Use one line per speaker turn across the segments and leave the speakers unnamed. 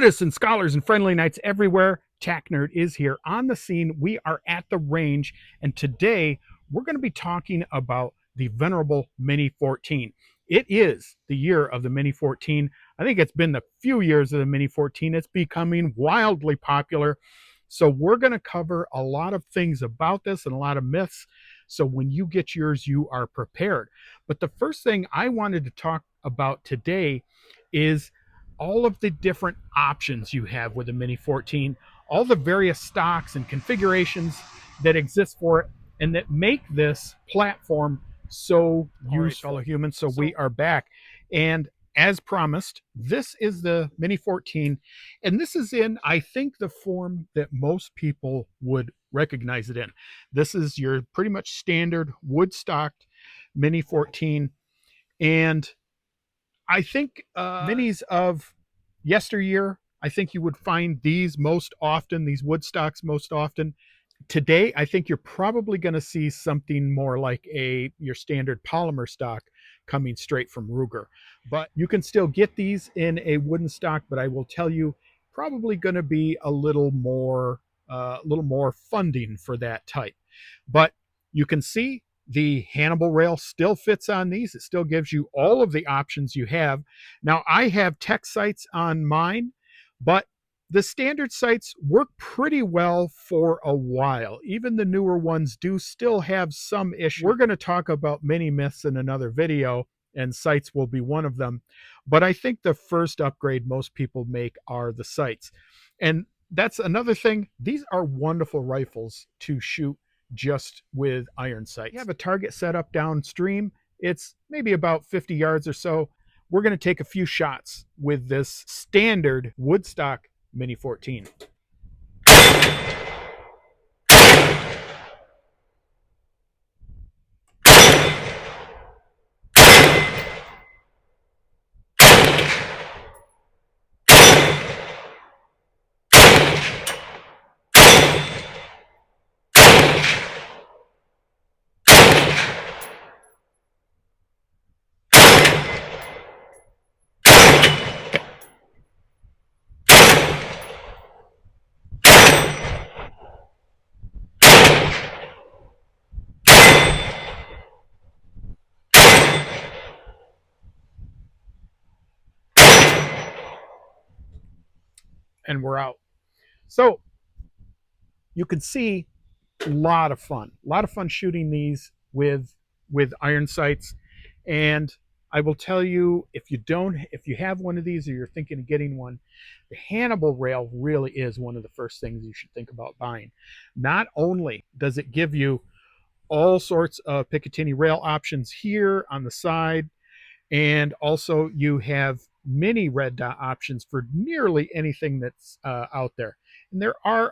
Citizens, scholars, and friendly knights everywhere, TACNERD is here on the scene. We are at the range, and today we're going to be talking about the venerable Mini-14. It is the year of the Mini-14. I think it's been the few years of the Mini-14. It's becoming wildly popular. So we're going to cover a lot of things about this and a lot of myths. So when you get yours, you are prepared. But the first thing I wanted to talk about today is all of the different options you have with the Mini-14, all the various stocks and configurations that exist for it, and that make this platform so useful. Fellow humans, so we are back. And as promised, this is the Mini-14, and this is in, I think, the form that most people would recognize it in. This is your pretty much standard wood-stocked Mini-14, and I think minis of yesteryear, I think you would find these most often, these wood stocks most often. Today, I think you're probably going to see something more like your standard polymer stock coming straight from Ruger. But you can still get these in a wooden stock, but I will tell you, probably going to be a little more funding for that type. But you can see the Hannibal rail still fits on these. It still gives you all of the options you have. Now, I have tech sights on mine, but the standard sights work pretty well for a while. Even the newer ones do still have some issues. We're going to talk about many myths in another video, and sights will be one of them. But I think the first upgrade most people make are the sights. And that's another thing. These are wonderful rifles to shoot just with iron sights. You have a target set up downstream. It's maybe about 50 yards or so. We're going to take a few shots with this standard woodstock Mini-14. And we're out. So you can see a lot of fun shooting these with iron sights. And I will tell you, if you have one of these or you're thinking of getting one, the Hannibal rail really is one of the first things you should think about buying. Not only does it give you all sorts of Picatinny rail options here on the side, and also you have mini red dot options for nearly anything that's out there. And there are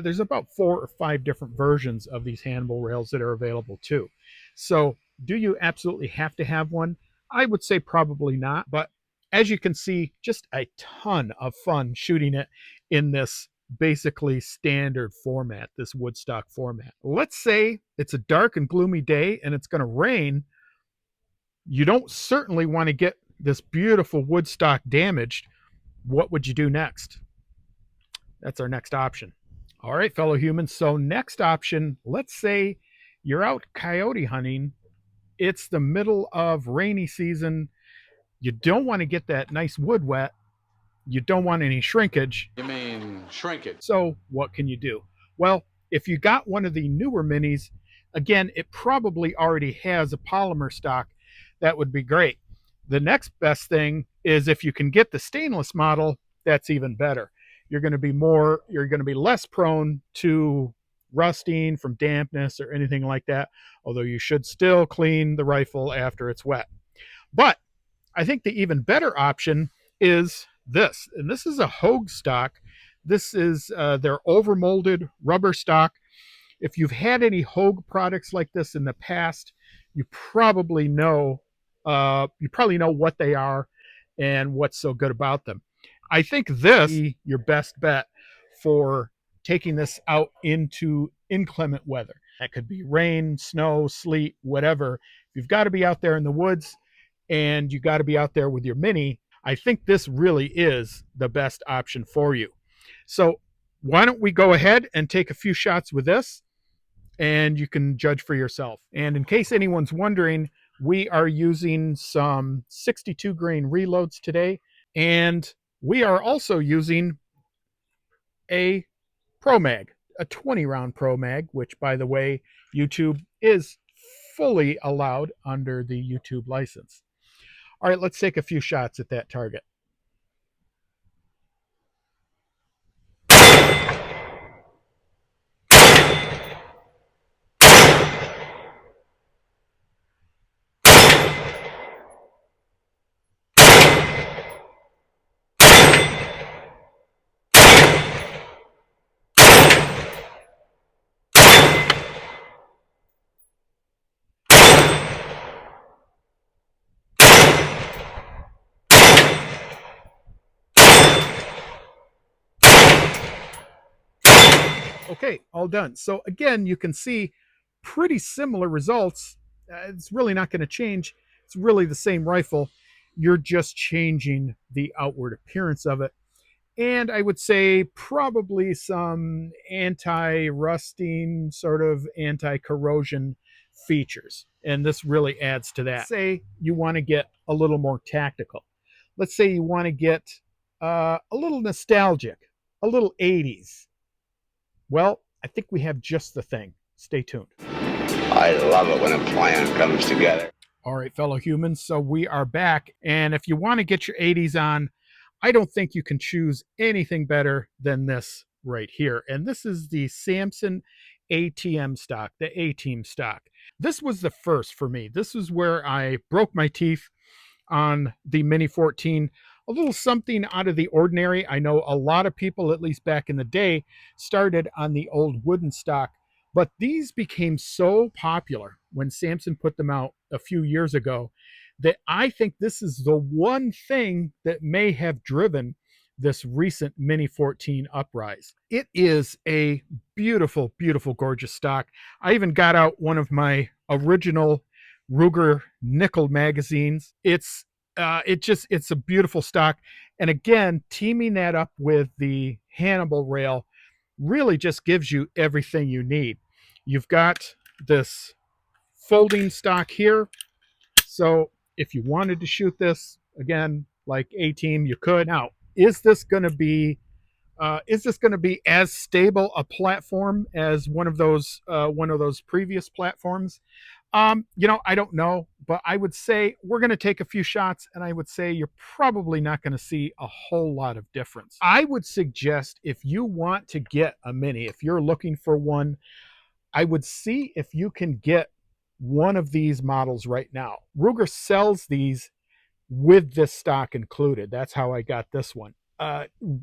there's about 4 or 5 different versions of these Hannibal rails that are available too. So do you absolutely have to have one? I would say probably not, but as you can see, just a ton of fun shooting it in this basically standard format, this woodstock format. Let's say it's a dark and gloomy day and it's going to rain. You don't certainly want to get this beautiful woodstock damaged. What would you do next? That's our next option. All right, fellow humans. So next option, let's say you're out coyote hunting. It's the middle of rainy season. You don't want to get that nice wood wet. You don't want any shrinkage.
You mean shrinkage?
So what can you do? Well, if you got one of the newer minis, again, it probably already has a polymer stock. That would be great. The next best thing is if you can get the stainless model, that's even better. You're going to be less prone to rusting from dampness or anything like that, although you should still clean the rifle after it's wet. But I think the even better option is this, and this is a Wood-Hogue stock. This is their overmolded rubber stock. If you've had any Wood-Hogue products like this in the past, you probably know what they are and what's so good about them. I think this is your best bet for taking this out into inclement weather. That could be rain, snow, sleet, whatever. You've got to be out there in the woods and you got to be out there with your Mini. I think this really is the best option for you. So why don't we go ahead and take a few shots with this, and you can judge for yourself. And in case anyone's wondering, we are using some 62 grain reloads today, and we are also using a Pro Mag, a 20 round Pro Mag, which, by the way, YouTube is fully allowed under the YouTube license. All right, let's take a few shots at that target. Okay, all done. So again, you can see pretty similar results. It's really not going to change. It's really the same rifle. You're just changing the outward appearance of it. And I would say probably some anti-rusting, sort of anti-corrosion features. And this really adds to that. Say you want to get a little more tactical. Let's say you want to get a little nostalgic, a little 80s. Well, I think we have just the thing. Stay tuned.
I love it when a plan comes together.
All right, fellow humans, so we are back. And if you want to get your 80s on, I don't think you can choose anything better than this right here. And this is the Samson A-TM stock, the A-Team stock. This was the first for me. This is where I broke my teeth on the Mini-14. A little something out of the ordinary. I know a lot of people, at least back in the day, started on the old wooden stock, but these became so popular when Samson put them out a few years ago that I think this is the one thing that may have driven this recent Mini-14 uprise. It is a beautiful, beautiful, gorgeous stock. I even got out one of my original Ruger nickel magazines. It's a beautiful stock. And again, teaming that up with the Hannibal rail really just gives you everything you need. You've got this folding stock here. So if you wanted to shoot this, again, like A-Team, you could. Now, is this going to be as stable a platform as one of those previous platforms? I don't know, but I would say we're going to take a few shots, and I would say you're probably not going to see a whole lot of difference. I would suggest, if you want to get a Mini, if you're looking for one, I would see if you can get one of these models right now. Ruger sells these with this stock included. That's how I got this one.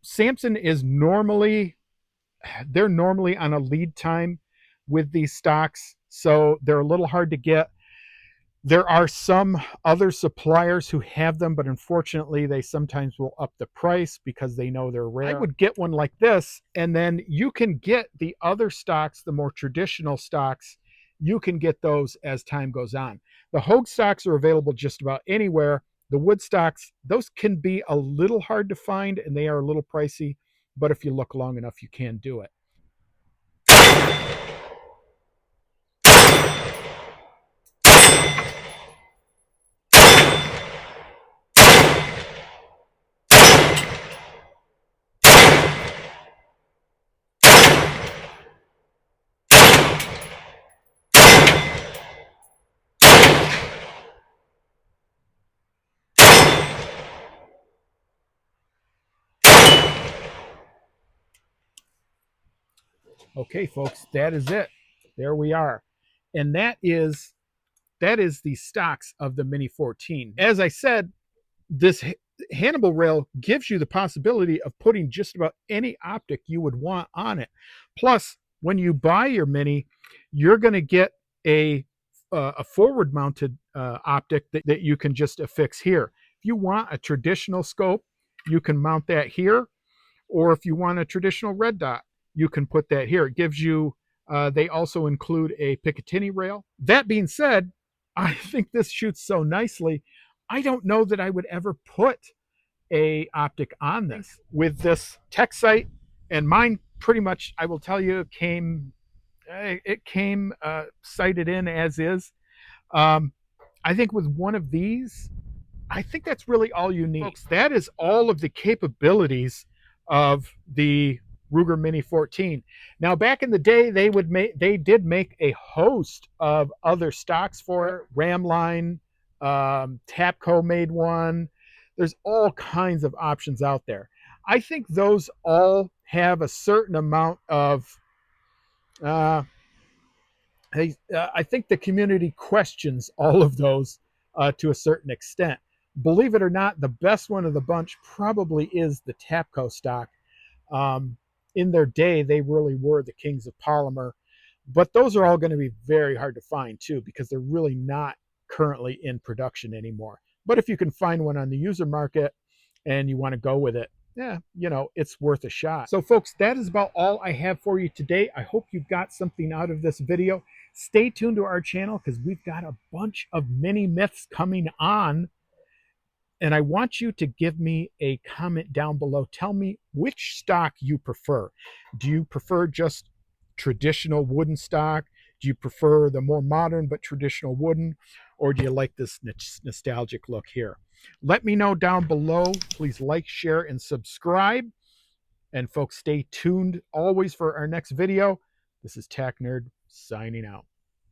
Samson is normally on a lead time with these stocks, so they're a little hard to get. There are some other suppliers who have them, but unfortunately they sometimes will up the price because they know they're rare. I would get one like this, and then you can get the other stocks, the more traditional stocks. You can get those as time goes on. The Hogue stocks are available just about anywhere. The wood stocks, those can be a little hard to find, and they are a little pricey, but if you look long enough, you can do it. Okay, folks, that is it. There we are. And that is the stocks of the Mini-14. As I said, this Hannibal rail gives you the possibility of putting just about any optic you would want on it. Plus, when you buy your Mini, you're going to get a forward mounted optic that you can just affix here. If you want a traditional scope, you can mount that here. Or if you want a traditional red dot, you can put that here. It gives you, they also include a Picatinny rail. That being said, I think this shoots so nicely, I don't know that I would ever put a optic on this with this tech site, and mine pretty much, I will tell you, came sighted in as is. I think with one of these, I think that's really all you need. Folks, that is all of the capabilities of the Ruger Mini-14. Now, back in the day, they did make a host of other stocks for it. Ramline, Tapco made one. There's all kinds of options out there. I think those all have a certain amount of I think the community questions all of those to a certain extent. Believe it or not, the best one of the bunch probably is the Tapco stock. In their day, they really were the kings of polymer, but those are all going to be very hard to find too, because they're really not currently in production anymore. But if you can find one on the user market and you want to go with it, yeah, it's worth a shot. So folks, that is about all I have for you today. I hope you got something out of this video. Stay tuned to our channel because we've got a bunch of mini myths coming on. And I want you to give me a comment down below. Tell me which stock you prefer. Do you prefer just traditional wooden stock? Do you prefer the more modern but traditional wooden? Or do you like this nostalgic look here? Let me know down below. Please like, share, and subscribe. And folks, stay tuned always for our next video. This is TACNERD signing out.